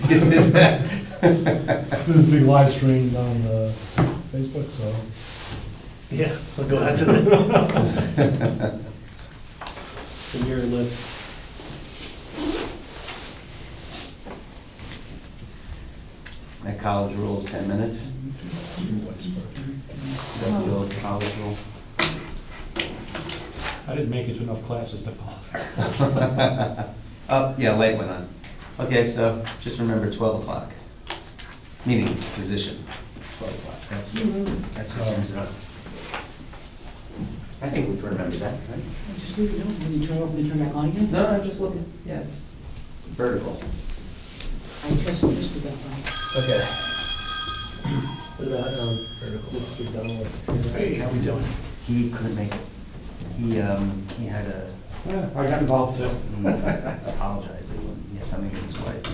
This is being live streamed on Facebook, so. Yeah, we'll go out to the mirror lips. That college rule's 10 minutes. Is that the old college rule? I didn't make it to enough classes to follow. Oh, yeah, light went on. Okay, so just remember 12 o'clock. Meaning position, 12 o'clock. That's what turns it on. I think we can remember that, right? Just leave it on, when you turn it off and then turn it back on again? No, I'm just looking, yeah, it's vertical. I just did that one. Okay. What about Mr. Dunlap? Hey, how we doing? He couldn't make it. He had a, Yeah, I got involved too. he apologized, he had something with his wife. That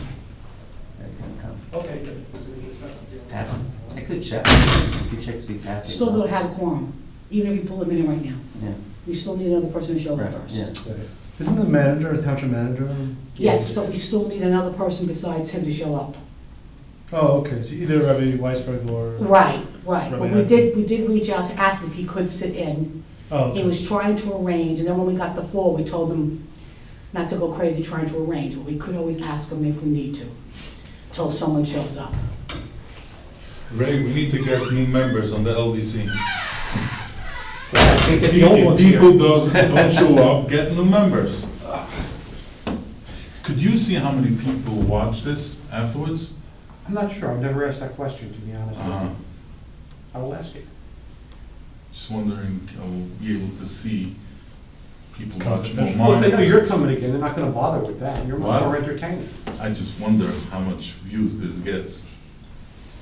he couldn't come. Okay, good. Patsy, I could check, see Patsy. Still don't have a quorum, even if you pull them in right now. Yeah. We still need another person to show up Right, first. yeah. Isn't the manager, the township manager? Yes, but we still need another person besides him to show up. Oh, okay, so either Rebbe Weisberg or. Right, right. But Right. we did reach out to ask him if he could sit in. Oh, He okay. was trying to arrange, and then when we got the floor, we told him not to go crazy trying to arrange, but we could always ask him if we need to, till someone shows up. Ray, we need to get new members on the LDC. Can't get the old If ones here. people don't show up, get new members. Could you see how many people watch this afterwards? I'm not sure, I've never asked that question, to be honest with Uh-huh. you. I will ask it. Just wondering, we'll be able to see people Kind of watch more official. Well, if they know mine. you're coming again, they're not gonna bother with that, you're much What? more entertaining. I just wonder how much views this gets.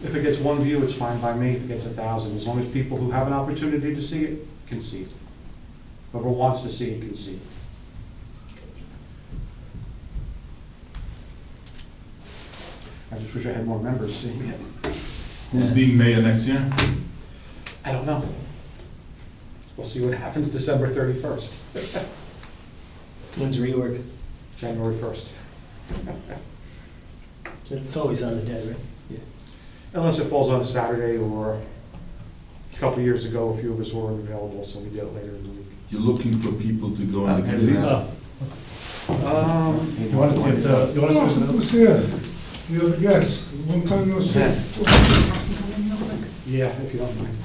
If it gets one view, it's fine by me, if it gets 1,000, as long as people who have an opportunity to see it, can see it. Whoever wants to see it, can see it. I just wish I had more members seeing it. Who's being mayor next year? I don't know. We'll see what happens December 31st, When's reorg? January 1st. It's always on the dead, right? Unless it falls on a Saturday, or a couple of years ago, a few of us weren't available, so we did it later in the week. You're looking for people to go on the Okay. committees? Oh, Um, You want to see if the, you want to see if Who's here? You have a guest, long time no see. Yeah. yeah, if you don't mind.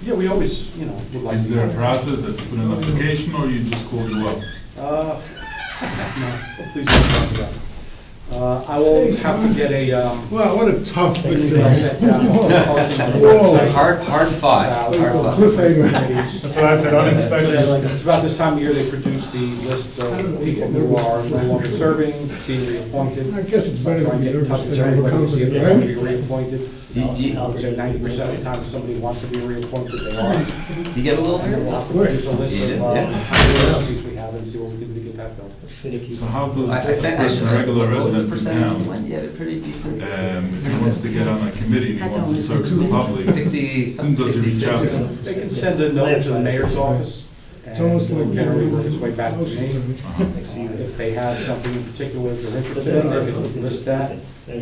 Yeah, we always, would like to. Is there a process that you put an application or you just call you up? No, please don't talk about it. I will have to get a, Wow, what a tough an thing. email sent out. Whoa. Hard fought, hard fought. Cliffhanger. That's what I said, unexpected. It's about this time of year they produce the list of people who are no longer serving, being reappointed. I guess it's better Try and to be get in touch nervous with than everybody to see if they want to be overconfident, reappointed. Do I would say 90% of the time, if somebody wants to be reappointed, they are. Do you get a little nervous? I'll produce a list of Yeah. how many vacancies we have and see what we can do to get that filled. Finicky. So how I does a sent, person, a regular what was the resident in percentage you town, went? You had a pretty decent. if he wants to get on a committee and he wants to serve the public, 60, whom does he reach 66 out or to? something. They can send a note to the mayor's office, It's almost and like. generally work its way back to me. Uh-huh. If they have something in particular they're interested in, they can list that,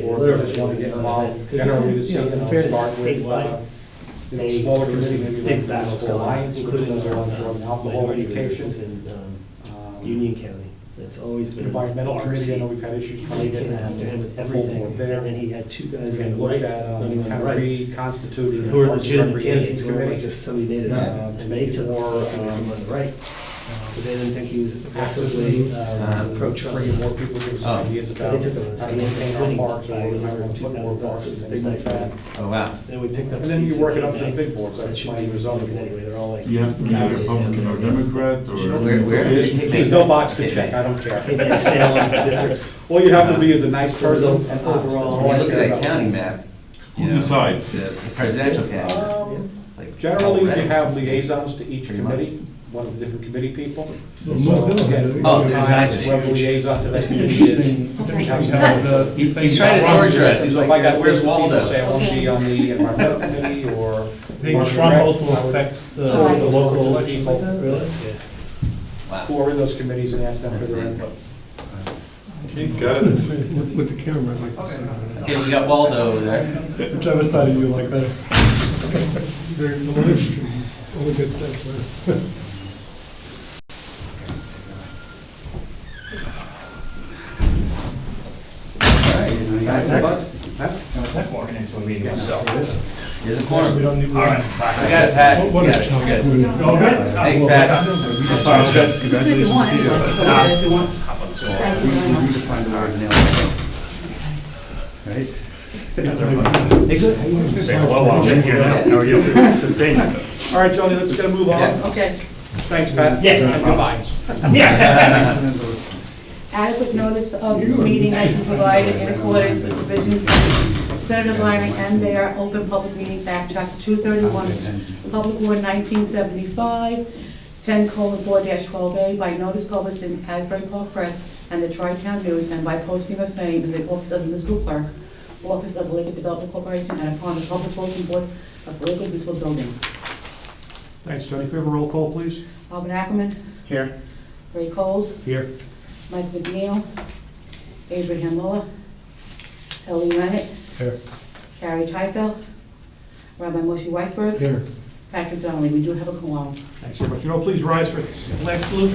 or if they just want to get involved, generally to see, start with, smaller committee, maybe like Big the battles municipal go on, alliance, which including does a lot of alcohol education. in Um, Union County. It's always been. Environmental bars. committee, I know we've had issues trying They to get came after him with a full everything, board and there. then he had two guys on And the look right, at, running on kind the of right, reconstituting. who are the legitimate Recreation candidates, who were Committee. just somebody made it up, And and make they it took more, somebody from on the right. But they didn't think he was aggressively pro-Trump. Bringing more people to some Oh. ideas So about they took him, how so to he maintain ended our up winning parks, or by we might over want to put more $2,000, parks and it's a things big like night that. for Oh, wow. Then we picked up And then you seats work at it up to the K-Dot. big boards, That like should planning be and zoning. looking anyway, they're all like. Do you have to be a Republican or Democrat or? Where? There's no box to check, I don't care. K-Dot Salem districts. All you have to be is a nice person and honest. Overall, When you look That's all I at care that county about. map. Who you know, decides? The presidential candidate. It's like, it's all Generally, we red. have liaisons to each Pretty much. committee, one of the different committee people. Well, no, no, again, no. Oh, there's sometimes nice. whoever liaison to that It's committee is. interesting, it's interesting how the. He's things trying to run. torture us. He's So if like, I got where's lists of people, Waldo? say I want to be on the environmental committee or. I think Trump also affects the local elections like that. Really? Wow. Who are in those committees and ask them for That's their amazing. input. Got it. With the camera, like. Okay, we got Waldo over there. Whichever side of you like better. Very live, only good stuff, right? Walking into a meeting, so. Here's the corner. We We don't need. got it, Pat. We got it, we're good. All good? Thanks, Pat. If you want, if you want. Thank you very much. Right? Hey, good. Say hello while I'm in here. How are you? Good to see you. All right, Joni, let's get a move on. Yeah. Okay. Thanks, Pat. Yeah. Goodbye. Adequate notice of this meeting has been provided in accordance with provisions of Senator Byron and Mayor Open Public Meetings Act, Chapter 231, Public Law 1975, 10:4-12A, by notice published in Asbury Park Press and the Tri-Town News, and by posting of same in the office of the municipal clerk, office of the Lakewood Development Corporation, and upon the public bulletin board of the Lakewood Municipal Building. Thanks, Joni. Can we have a roll call, please? Alvin Ackerman, Here. Ray Coles, Here. Mike McNeil, Abraham Muller, Ellie Rennet, Here. Carrie Teifel, Rabbi Moshe Weisberg, Here. Patrick Donnelly. We do have a quorum. Thanks very much. You know, please rise for the flag salute.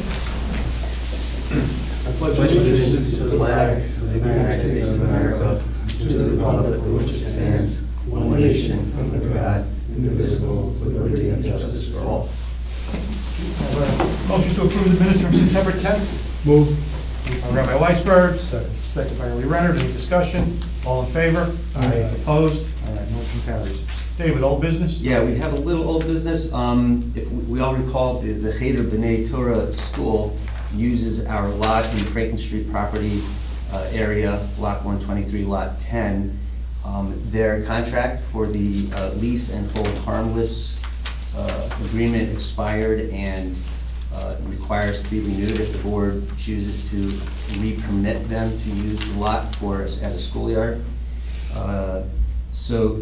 I pledge Allegiance to the flag of the United States of America, to the republic for which it stands, one nation, under God, indivisible, with liberty and justice for all. Motion to approve the minutes from September 10th. Move. Moved by Rabbi Weisberg, Second. second by Ellie Renner. Any discussion? All in favor? Aye. Opposed? All right, motion carries. David, old business? Yeah, we have a little old business. If we all recall, the Cheder B'nai Torah School uses our lot in Franklin Street property area, Block 123, Lot 10. Their contract for the lease and hold harmless agreement expired and requires to be renewed if the board chooses to re-permit them to use the lot as a schoolyard. So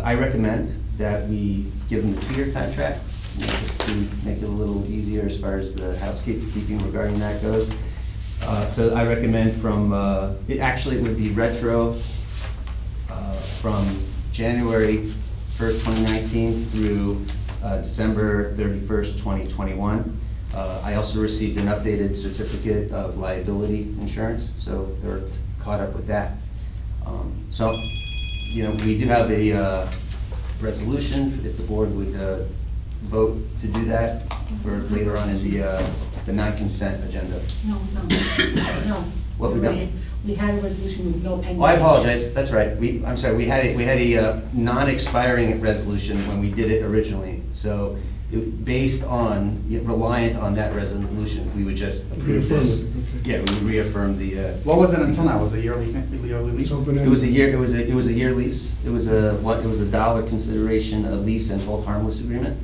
I recommend that we give them a 2-year contract, just to make it a little easier as far as the housekeeping regarding that goes. So I recommend it would be retro from January 1st, 2019 through December 31st, 2021. I also received an updated certificate of liability insurance, so they're caught up with that. So, we do have a resolution, if the board would vote to do that for later on in the non-consent agenda. No. What we done? We had a resolution with no pending. Oh, I apologize, that's right, I'm sorry, we had a non-expiring resolution when we did it originally. So, based on, reliant on that resolution, we would just approve this. Reaffirm it, okay. Yeah, we would reaffirm the, What was it until now? Was it yearly lease? It's open it was a year lease. It was a dollar consideration, a lease and hold harmless agreement.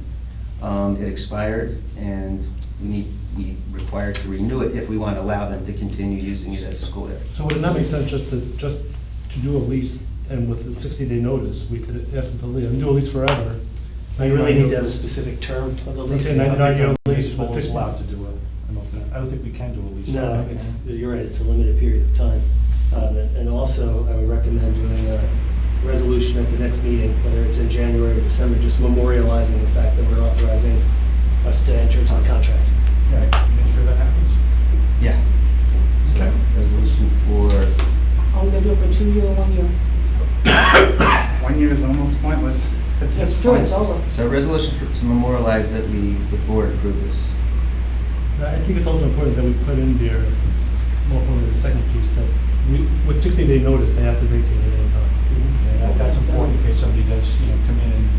It expired, and we require to renew it if we want to allow them to continue using it as a school area. So would it not make sense just to do a lease, and with the 60-day notice, we could ask them to leave, and do a lease forever? You really need to have a specific term of the lease. Okay, 99-year lease Municipal with is 60. allowed to do an open, I don't think we can do a lease. No, you're right, it's a limited period of time. And also, I would recommend doing a resolution at the next meeting, whether it's in January or December, just memorializing the fact that we're authorizing us to enter into the contract. Okay, make sure that happens. Yeah. So, Okay. resolution for, Are we gonna do it for 2 year or 1 year? 1 year is almost pointless at this It's true, point. it's over. so a resolution to memorialize that the board approved this. I think it's also important that we put in there, more importantly, the second piece, that with 60-day notice, they have to vacate at any time. Yeah, that's important in case somebody does, come in and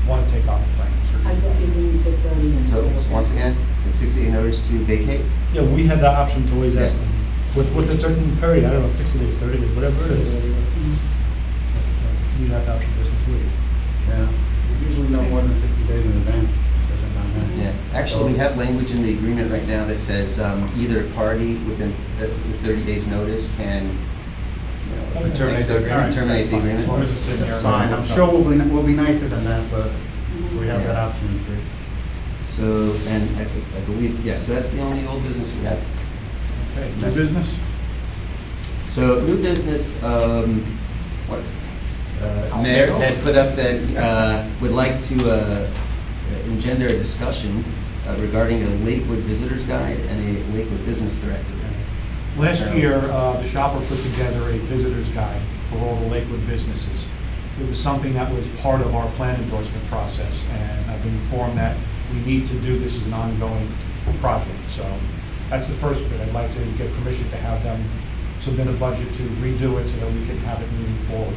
want to take on a Franklin Street. I thought the agreement said 30 then. So, once again, the 60-day notice to vacate. Yeah, we had the option to always ask Yeah. them, with a certain period, I don't know, 60 days, 30 days, whatever it is. We have the option to ask them to leave. Yeah, we usually know more than 60 days in advance. Such a nightmare. Yeah, actually, we have language in the agreement right now that says either party with 30 days' notice can, Terminate the agreement. terminate the As long agreement. as it's in there. That's fine. I'm sure we'll be nicer than that, but we have that option, is great. So, and I believe, yeah, so that's the only old business we have. Okay, new business? So new business, what, Mayor had put up that would like to engender a discussion regarding a Lakewood Visitors Guide and a Lakewood Business Director. Last year, the shopper put together a visitor's guide for all the Lakewood businesses. It was something that was part of our plan endorsement process, and I've been informed that we need to do this as an ongoing project. So that's the first bit. I'd like to get permission to have them submit a budget to redo it so that we can have it moving forward.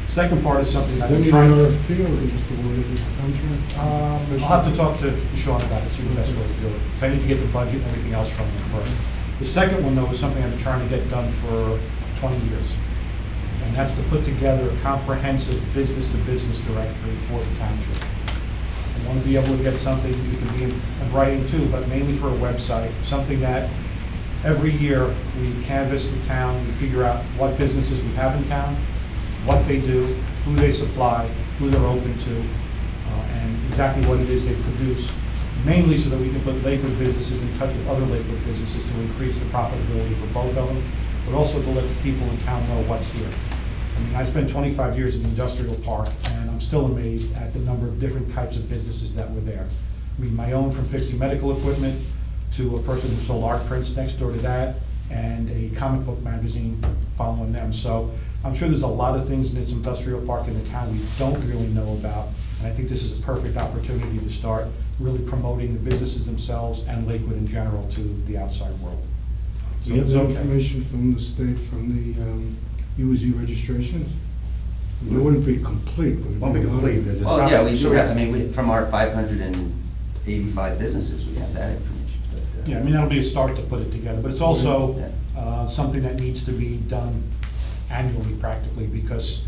Second part is something that Then I'm you trying an to... RFP or just awarded the contract? I'll have to talk to Sean about it, see the best way to do it. So I need to get the budget and everything else from them first. The second one, though, is something I've been trying to get done for 20 years. And that's to put together a comprehensive business-to-business directory for the township. I want to be able to get something you can be in writing too, but mainly for a website, something that every year we canvass the town, we figure out what businesses we have in town, what they do, who they supply, who they're open to, and exactly what it is they produce, mainly so that we can put Lakewood businesses in touch with other Lakewood businesses to increase the profitability for both of them, but also to let the people in town know what's here. I mean, I spent 25 years in the industrial park, and I'm still amazed at the number of different types of businesses that were there. I mean, my own, from fixing medical equipment to a person who sold art prints next door to that, and a comic book magazine following them. So I'm sure there's a lot of things in this industrial park in the town we don't really know about, and I think this is a perfect opportunity to start really promoting the businesses themselves and Lakewood in general to the outside world. We have it's the okay. information from the state, from the UZ registrations. It wouldn't be complete. but it'd Won't be a lot of- complete, there's this. Well, yeah, we do have, I mean, from our 585 businesses, we have that information. But, Yeah, I mean, that'll be a start to put it together, but it's also Yeah. something that needs to be done annually practically, because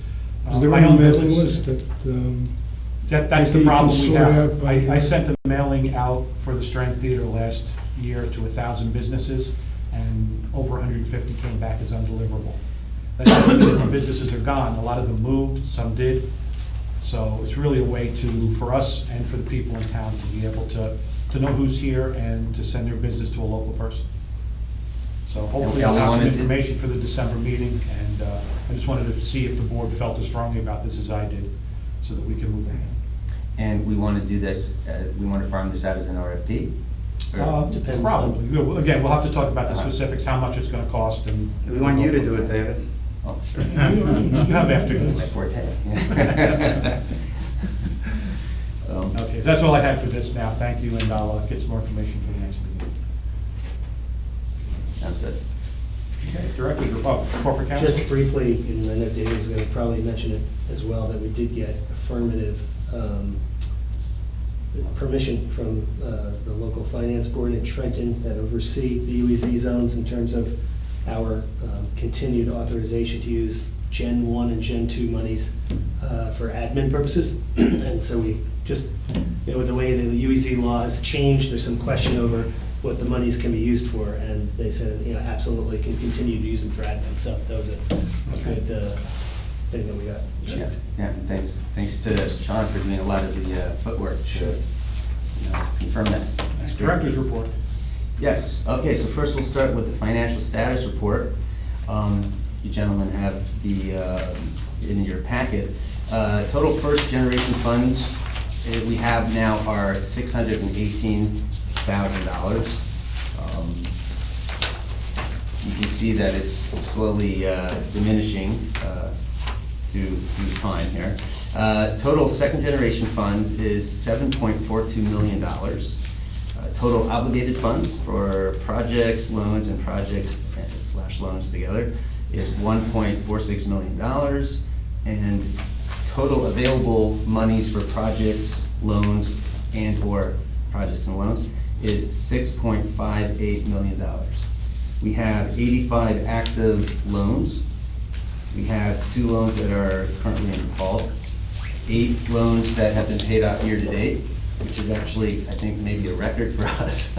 Is there my any own mailing business, list that, that's that the you can problem we sort have. out by- I sent a mailing out for the Strand Theater last year to 1,000 businesses, and over 150 came back as undeliverable. That doesn't mean that the businesses are gone. A lot of them moved, some did. So it's really a way to, for us and for the people in town, to be able to know who's here and to send their business to a local person. So hopefully And I'll we have some wanted to- information for the December meeting, and I just wanted to see if the board felt as strongly about this as I did, so that we can move ahead. And we want to do this, we want to farm this out as an RFP? Or- Depends on- Probably. Again, we'll have to talk about the specifics, how much it's gonna cost, and. We want you to do it, David. Oh, sure. You have That's afternoons. my forte. Okay, so that's all I have for this now. Thank you, and I'll get some more information for the next meeting. Sounds good. Okay, Director's report, corporate counsel. Just briefly, and I know David was gonna probably mention it as well, that we did get affirmative permission from the local finance board in Trenton that oversee the UEZ zones in terms of our continued authorization to use Gen 1 and Gen 2 monies for admin purposes. And so we just, with the way the UEZ law has changed, there's some question over what the monies can be used for, and they said, absolutely can continue to use them for admin. So that was a good thing that we got. Yeah, yeah, and thanks to Sean for doing a lot of the footwork to, confirm that. That's great. Director's report. Yes, okay, so first we'll start with the financial status report. You gentlemen have in your packet. Total first generation funds we have now are $618,000. You can see that it's slowly diminishing through time here. Total second generation funds is $7.42 million. Total obligated funds for projects, loans, and projects / loans together is $1.46 million. And total available monies for projects, loans, and/or projects and loans is $6.58 million. We have 85 active loans. We have 2 loans that are currently in default, 8 loans that have been paid out year to date, which is actually, I think, maybe a record for us.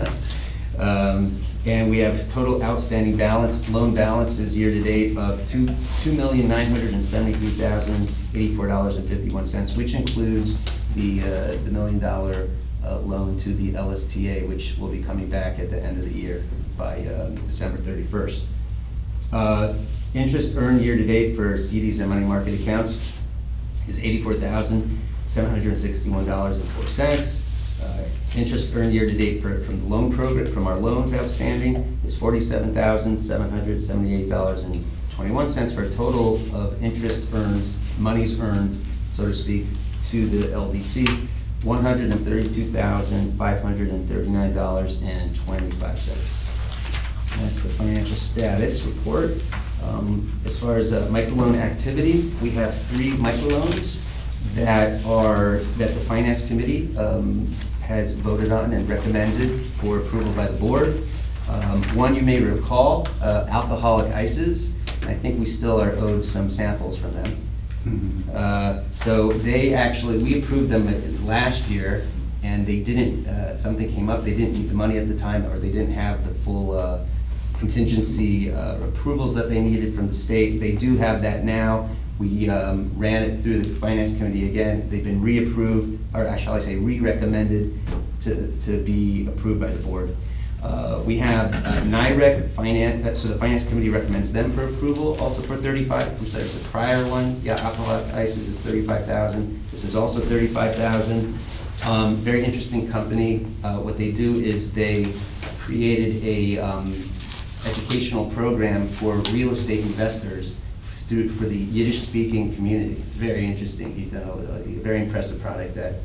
And we have total outstanding loan balances year to date of $2,973,084.51, which includes the $1 million loan to the LSTA, which will be coming back at the end of the year by December 31st. Interest earned year-to-date for CDs and money market accounts is $84,761.04. Interest earned year-to-date from the loan program, from our loans outstanding, is $47,778.21 for a total of interest earned, monies earned, so to speak, to the LDC, $132,539.25. That's the financial status report. As far as microloan activity, we have 3 microloans that the Finance Committee has voted on and recommended for approval by the board. One you may recall, alcoholic ices. I think we still are owed some samples from them. So we approved them last year, and they didn't, something came up, they didn't need the money at the time, or they didn't have the full contingency approvals that they needed from the state. They do have that now. We ran it through the Finance Committee again. They've been reapproved, or shall I say re-recommended to be approved by the board. We have NIREC Finance, so the Finance Committee recommends them for approval, also for 35. I'm sorry, the prior one, yeah, alcoholic ices is 35,000. This is also 35,000. Very interesting company. What they do is they created a educational program for real estate investors for the Yiddish-speaking community. It's very interesting. He's done a very impressive product that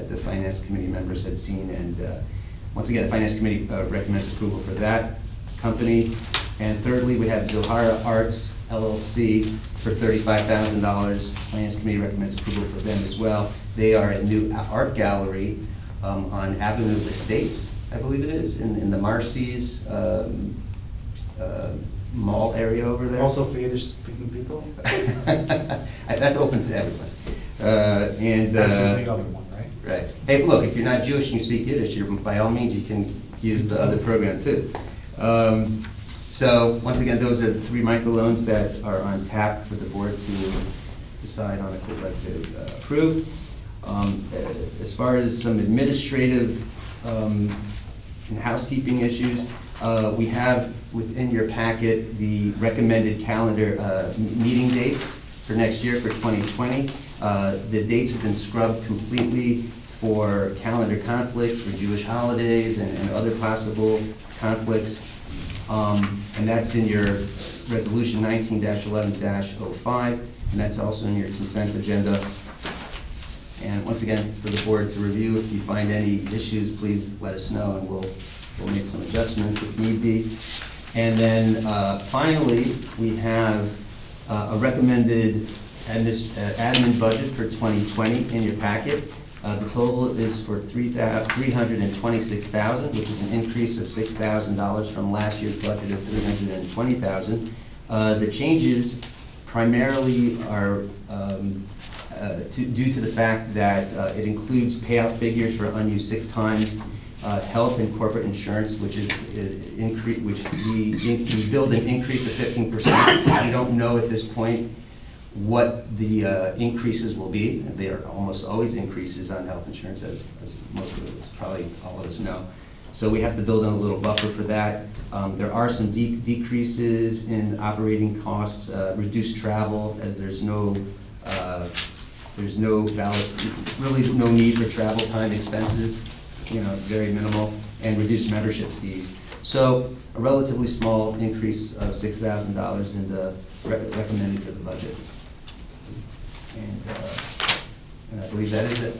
the Finance Committee members had seen, and once again, the Finance Committee recommends approval for that company. And thirdly, we have Zohara Arts LLC for $35,000. Finance Committee recommends approval for them as well. They are a new art gallery on Avenue of the States, I believe it is, in the Marcy's mall area over there. Also for Yiddish-speaking people? That's open to everyone. This is the other one, right? Right. Hey, look, if you're not Jewish and you speak Yiddish, by all means, you can use the other program too. So, once again, those are the 3 microloans that are on tap for the board to decide on if they'd like to approve. As far as some administrative and housekeeping issues, we have within your packet the recommended calendar meeting dates for next year, for 2020. The dates have been scrubbed completely for calendar conflicts, for Jewish holidays and other possible conflicts. And that's in your resolution 19-11-05, and that's also in your consent agenda. And once again, for the board to review, if you find any issues, please let us know, and we'll make some adjustments if need be. And then finally, we have a recommended admin budget for 2020 in your packet. The total is for $326,000, which is an increase of $6,000 from last year's budget of $320,000. The changes primarily are due to the fact that it includes payout figures for unused sick time, health and corporate insurance, which is which we build an increase of 15%. We don't know at this point what the increases will be. They are almost always increases on health insurance, as most of us, probably all of us know. So we have to build in a little buffer for that. There are some decreases in operating costs, reduced travel, as there's no really no need for travel time expenses, very minimal, and reduced membership fees. So a relatively small increase of $6,000 in the recommended for the budget. And I believe that is it.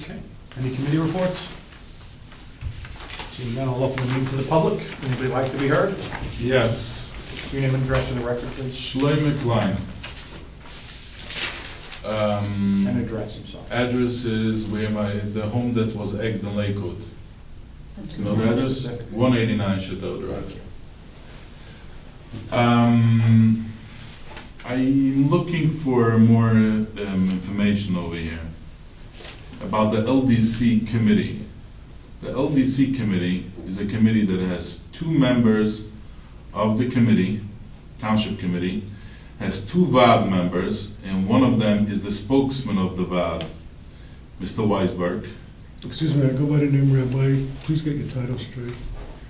Okay. Any committee reports? Seeing none, I'll open the meeting to the public. Anybody like to be heard? Yes, Your name and address for the record, please. Shlomo Klein. And address, I'm sorry. Address is the home that was egged in Lakewood. You know the address? 189 Chateau Drive. I'm looking for more information over here about the LDC committee. The LDC committee is a committee that has 2 members of the committee, township committee, has 2 VAD members, and one of them is the spokesman of the VAD, Mr. Weisberg. Excuse me, I go by the name Rabbi. Please get your title straight.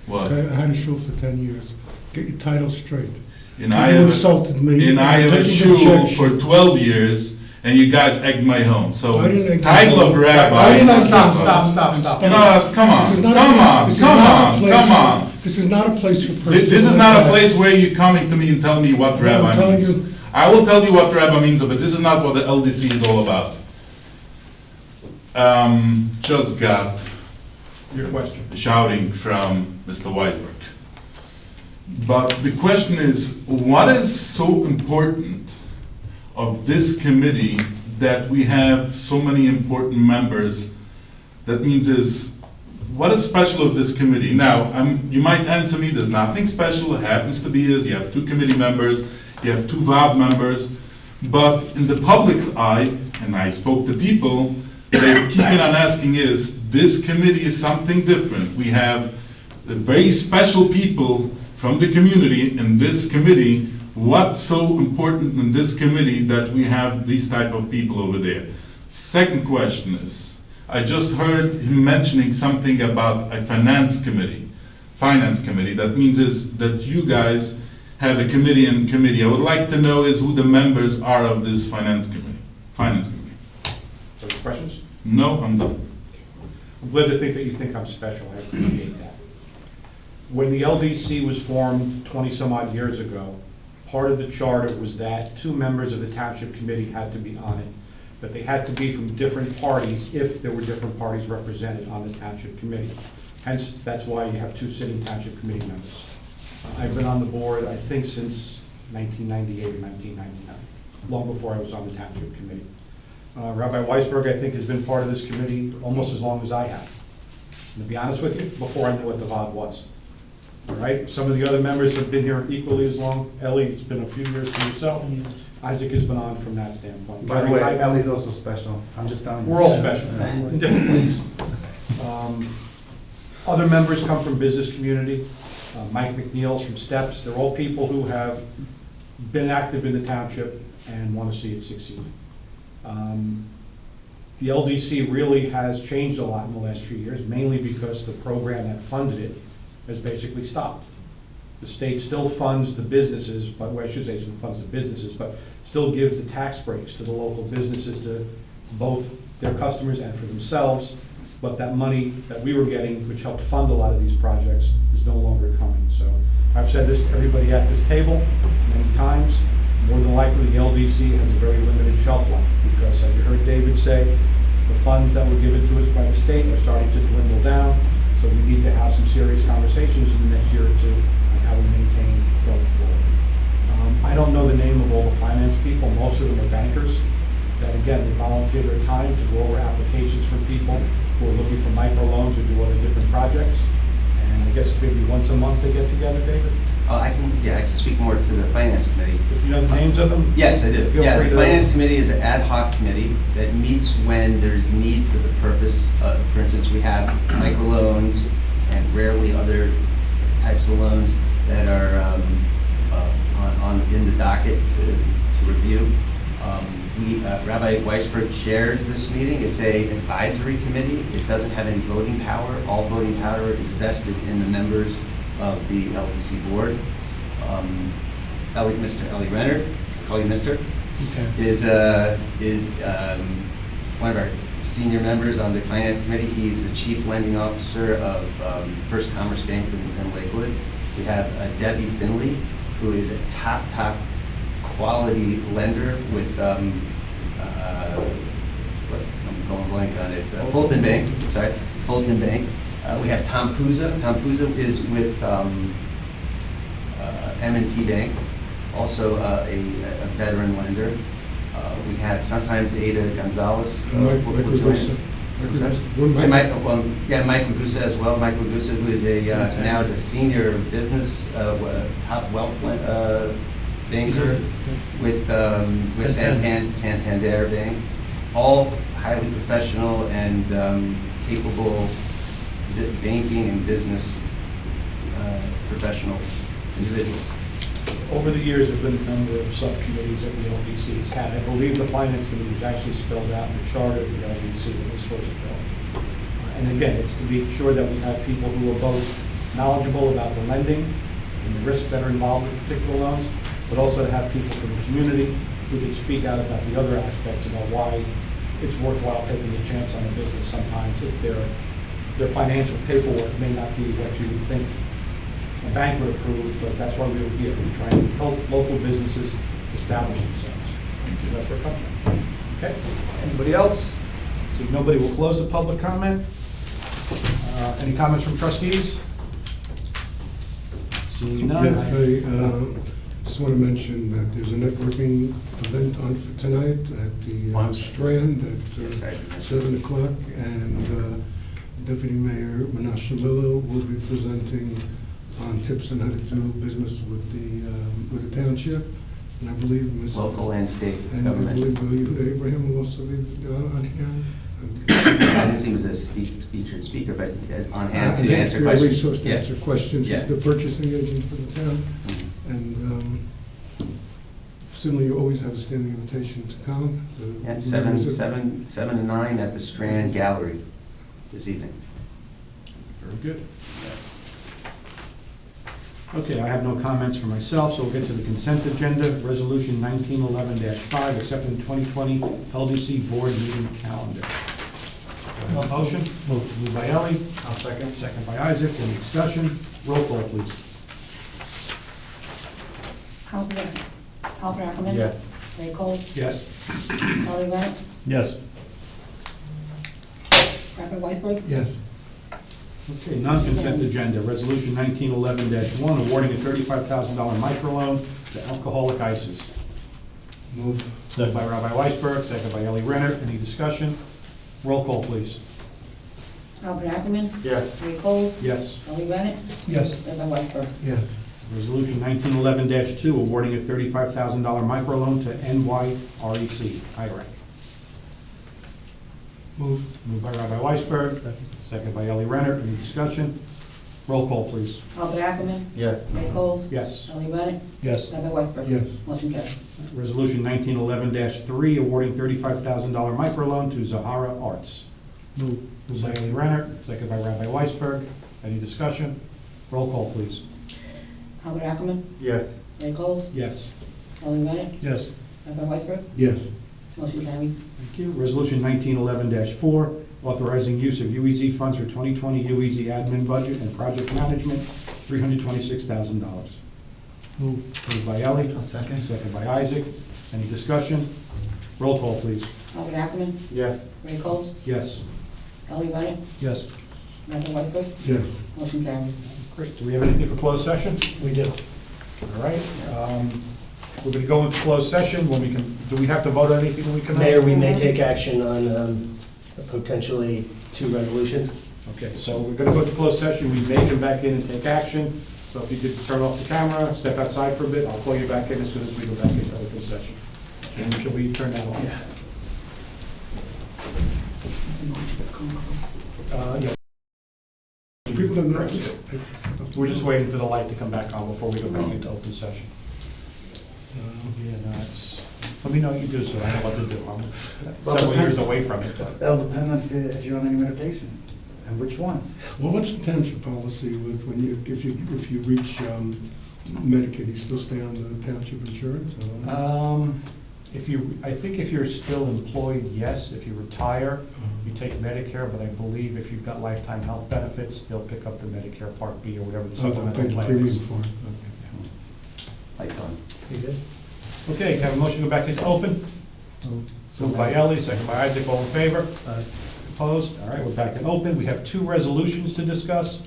What? I had a show for 10 years. Get your title straight. in You insulted me. in I'm Iowa taking shul objection. for 12 years, and you guys egged my home. So I didn't egg title your of home. rabbi. I didn't egg Stop, your stop, home. stop, stop. You know, come on, This is not a come place- on, this is come not a on, place come for- on. This is not a place for personal This is not a attacks. place where you're coming to me and telling me what No, I'm rabbi telling means. you. I will tell you what rabbi means, but this is not what the LDC is all about. Just got Your question. shouting from Mr. Weisberg. But the question is, what is so important of this committee that we have so many important members? That means is, what is special of this committee? Now, you might answer me, there's nothing special. It happens to be is you have 2 committee members, you have 2 VAB members, but in the public's eye, and I spoke to people, they keep on asking is, this committee is something different. We have very special people from the community in this committee. What's so important in this committee that we have these type of people over there? Second question is, I just heard him mentioning something about a finance committee. That means is that you guys have a committee and committee. I would like to know is who the members are of this finance committee. So, questions? No, I'm done. I'm glad to think that you think I'm special, I appreciate that. When the LDC was formed 20-some odd years ago, part of the charter was that 2 members of the township committee had to be on it, that they had to be from different parties if there were different parties represented on the township committee. Hence, that's why you have 2 sitting township committee members. I've been on the board, I think, since 1998 or 1999, long before I was on the township committee. Rabbi Weisberg, I think, has been part of this committee almost as long as I have. And to be honest with you, before I knew what the VOD was. All right, some of the other members have been here equally as long. Ellie, it's been a few years for yourself. Isaac has been on from that standpoint. By the way, Ellie's also special. I'm just telling you. We're all special, in different ways. Other members come from business community. Mike McNeil's from Steps. They're all people who have been active in the township and want to see it succeed. The LDC really has changed a lot in the last few years, mainly because the program that funded it has basically stopped. The state still funds the businesses, but well, I should say still funds the businesses, but still gives the tax breaks to the local businesses, to both their customers and for themselves. But that money that we were getting, which helped fund a lot of these projects, is no longer coming. So I've said this to everybody at this table many times. More than likely, the LDC has a very limited shelf life, because as you heard David say, the funds that were given to us by the state are starting to dwindle down. So we need to have some serious conversations in the next year or 2 on how we maintain going forward. I don't know the name of all the finance people. Most of them are bankers that, again, they volunteer their time to go over applications from people who are looking for microloans or do other different projects. And I guess maybe once a month they get together, David? I can speak more to the finance committee. If you know the names of them? Yes, I do. Feel Yeah, free the to- finance committee is an ad hoc committee that meets when there's need for the purpose. For instance, we have microloans and rarely other types of loans that are in the docket to review. Rabbi Weisberg chairs this meeting. It's an advisory committee. It doesn't have any voting power. All voting power is vested in the members of the LDC board. Mr. Ellie Renner, I call you Mr., is one of our senior members on the finance committee. He's the chief lending officer of First Commerce Bank in Lakewood. We have Debbie Finley, who is a top quality lender with I'm going blank on it. Fulton Bank. Sorry, Fulton Bank. We have Tom Puza. Tom Puza is with M&T Bank, also a veteran lender. We have sometimes Ada Gonzalez. Mike Ragusa. Mike Ragusa as well. Mike Ragusa, who is now is a senior business top wealth banker with Santander Bank. All highly professional and capable banking and business professional individuals. Over the years, I've been a member of subcommittees that the LDC has had. I believe the finance committee was actually spelled out in the charter of the LDC when it was first formed. And again, it's to be sure that we have people who are both knowledgeable about the lending and the risks that are involved with particular loans, but also to have people from the community who could speak out about the other aspects about why it's worthwhile taking a chance on a business sometimes if their financial paperwork may not be what you would think a bank would approve, but that's why we were here. We try and help local businesses establish themselves. Thank you. That's where it comes from. Okay, anybody else? See, nobody will close the public comment. Any comments from trustees? Seeing none. Yes, I just want to mention that there's a networking event on for tonight at the Strand at 7 o'clock, and Deputy Mayor Menashe will be presenting on tips on how to do business with the township, and I believe Ms. Local and state And I government. believe Abraham will also be on hand. I didn't see he was a featured speaker, but as on hand to answer A questions. resource to Yeah. answer questions. He's Yeah. the purchasing agent for the town. Mhm. And certainly you always have a standing invitation to come. At 7 to 9 at the Strand Gallery this evening. Very good. Okay, I have no comments for myself, so we'll get to the consent agenda. Resolution 1911-5, accepting 2020 LDC Board meeting calendar. Do I have a motion? Moved by Ellie. I'll second. Second by Isaac. Any discussion? Roll call, please. Alfred Ackerman? Yes. Ray Coles? Yes. Ellie Rent? Yes. Robert Weisberg? Yes. Okay, non-consent agenda. Resolution 1911-1, awarding a $35,000 microloan to Alcoholic Ices. Move. Moved by Rabbi Weisberg, second by Ellie Renner. Any discussion? Roll call, please. Albert Ackerman? Yes. Ray Coles? Yes. Ellie Rent? Yes. Rabbi Weisberg? Yes. Resolution 1911-2, awarding a $35,000 microloan to NYREC, IREC. Move. Moved by Rabbi Weisberg, second by Ellie Renner. Any discussion? Roll call, please. Albert Ackerman? Yes. Ray Coles? Yes. Ellie Rent? Yes. Rabbi Weisberg? Yes. Motion carries. Resolution 1911-3, awarding $35,000 microloan to Zahara Arts. Move. Moved by Ellie Renner, second by Rabbi Weisberg. Any discussion? Roll call, please. Albert Ackerman? Yes. Ray Coles? Yes. Ellie Rent? Yes. Rabbi Weisberg? Yes. Motion carries. Thank you. Resolution 1911-4, authorizing use of UEZ funds for 2020 UEZ admin budget and project management, $326,000. Move. Moved by Ellie. I'll second. Second by Isaac. Any discussion? Roll call, please. Albert Ackerman? Yes. Ray Coles? Yes. Ellie Rent? Yes. Rabbi Weisberg? Yes. Motion carries. Great. Do we have anything for closed session? We do. All right. We're going to go into closed session when we can, do we have to vote on anything when we come out? Mayor, we may take action on potentially 2 resolutions. Okay, so we're going to go to closed session. We may come back in and take action. So if you could turn off the camera, step outside for a bit, I'll call you back in as soon as we go back into open session. And can we turn that off? Yeah. People don't know. Correct. We're just waiting for the light to come back on before we go back into open session. Yeah, no, it's, let me know what you do so I know what to do. I'm several years away from it, but. That'll depend on if you're on any medication, and which ones. Well, what's the township policy with when if you reach Medicaid, you still stay on the township insurance? Or? I think if you're still employed, yes. If you retire, you take Medicare, but I believe if you've got lifetime health benefits, they'll pick up the Medicare Part B or whatever the supplemental Pay the plan premium is. for it. Lights on. You good? Okay, can I have a motion to go back into open? Moved by Ellie, second by Isaac, all in favor? Opposed? All right, we're back in open. We have 2 resolutions to discuss.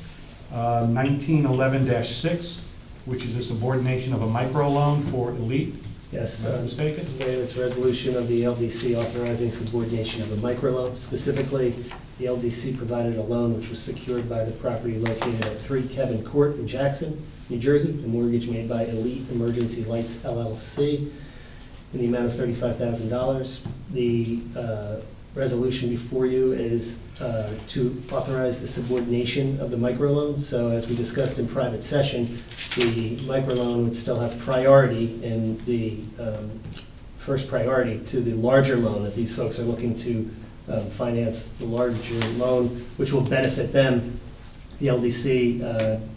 1911-6, which is a subordination of a microloan for Elite. Yes. Am I mistaken? Mayor, it's a resolution of the LDC authorizing subordination of a microloan. Specifically, the LDC provided a loan which was secured by the property located at 3 Kevin Court in Jackson, New Jersey, a mortgage made by Elite Emergency Lights LLC in the amount of $35,000. The resolution before you is to authorize the subordination of the microloan. So as we discussed in private session, the microloan would still have priority in the first priority to the larger loan that these folks are looking to finance the larger loan, which will benefit them. The LDC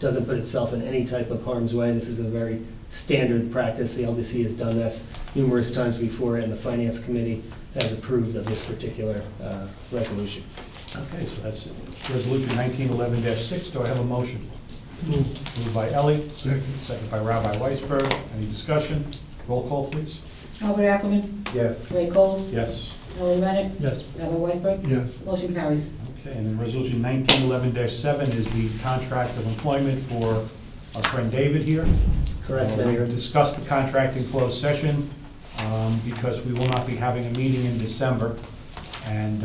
doesn't put itself in any type of harm's way. This is a very standard practice. The LDC has done this numerous times before, and the Finance Committee has approved of this particular resolution. Okay, so that's it. Resolution 1911-6, do I have a motion? Moved by Ellie, second by Rabbi Weisberg. Any discussion? Roll call, please. Albert Ackerman. Yes. Ray Coles. Yes. Ellie Rennet. Yes. Rabbi Weisberg. Yes. Motion carries. Okay, and then resolution 1911-7 is the contract of employment for our friend David here. Correct, We Mayor. discussed the contract in closed session because we will not be having a meeting in December, and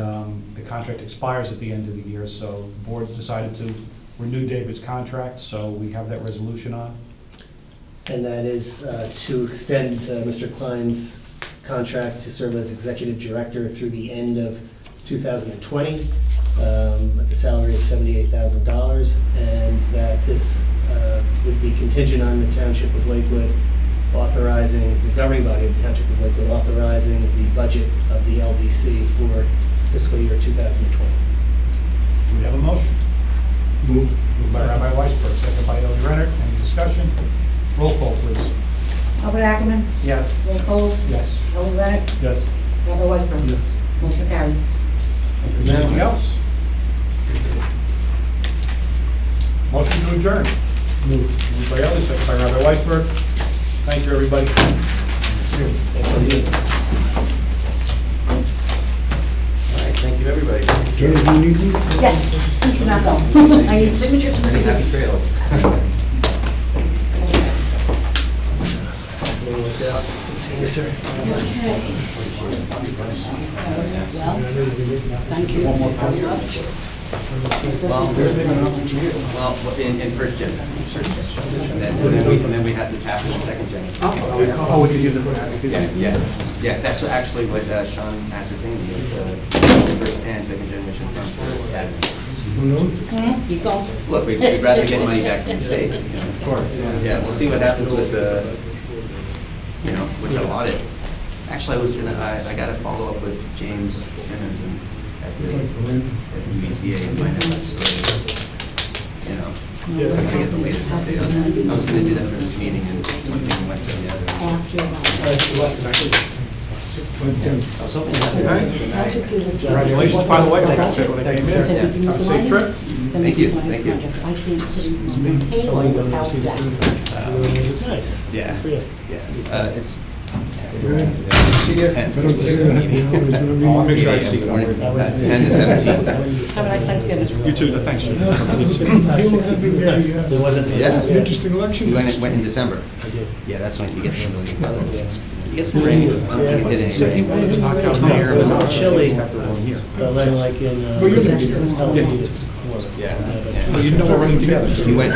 the contract expires at the end of the year, so the board's decided to renew David's contract, so we have that resolution on. And that is to extend Mr. Klein's contract to serve as executive director through the end of 2020 at the salary of $78,000, and that this would be contingent on the Township of Lakewood authorizing, the governing body of the Township of Lakewood authorizing the budget of the LDC for fiscal year 2020. Do we have a motion? Moved by Rabbi Weisberg, second by Ellie Renner. Any discussion? Roll call, please. Albert Ackerman. Yes. Ray Coles. Yes. Ellie Rennet. Yes. Rabbi Weisberg. Yes. Motion carries. Anything else? Motion to adjourn. Moved by Ellie, second by Rabbi Weisberg. Thank you, everybody. All right, thank you, everybody. Jared, do you need me? Yes, please do not go. I need signatures. Many happy trails. Good seeing you, sir. Thank you. Well, in first gen. And then we have the tap in the second gen. Oh, we could use it for that. Yeah, that's what actually what Sean ascertained, was the first and second generation funds for academy. You go. Look, we'd rather get money back from the state, you know. Of course. Yeah, we'll see what happens with the, with the audit. Actually, I got to follow up with James Simmons at UBCA and find out that story. I'm gonna get the latest update on that. I was gonna do that for this meeting, and one thing went to the other. I was hoping to have it. Congratulations, by the way. Thank you for came in. Have a safe trip. Thank you, thank you. I can't put it on the table without that. Nice. Yeah, For you. yeah, it's. But I'm saying, I'll make sure I see you. 10 to 17. Have a nice Thanksgiving. You too, thanks. There wasn't. Yeah. Interesting election. You went in December. I did. Yeah, that's when you get some really, you get some rain. I don't think it hit any rain. It was a little chilly, but then like in. Well, you're the- it's warm. Yeah. Well, you know we're running together. You went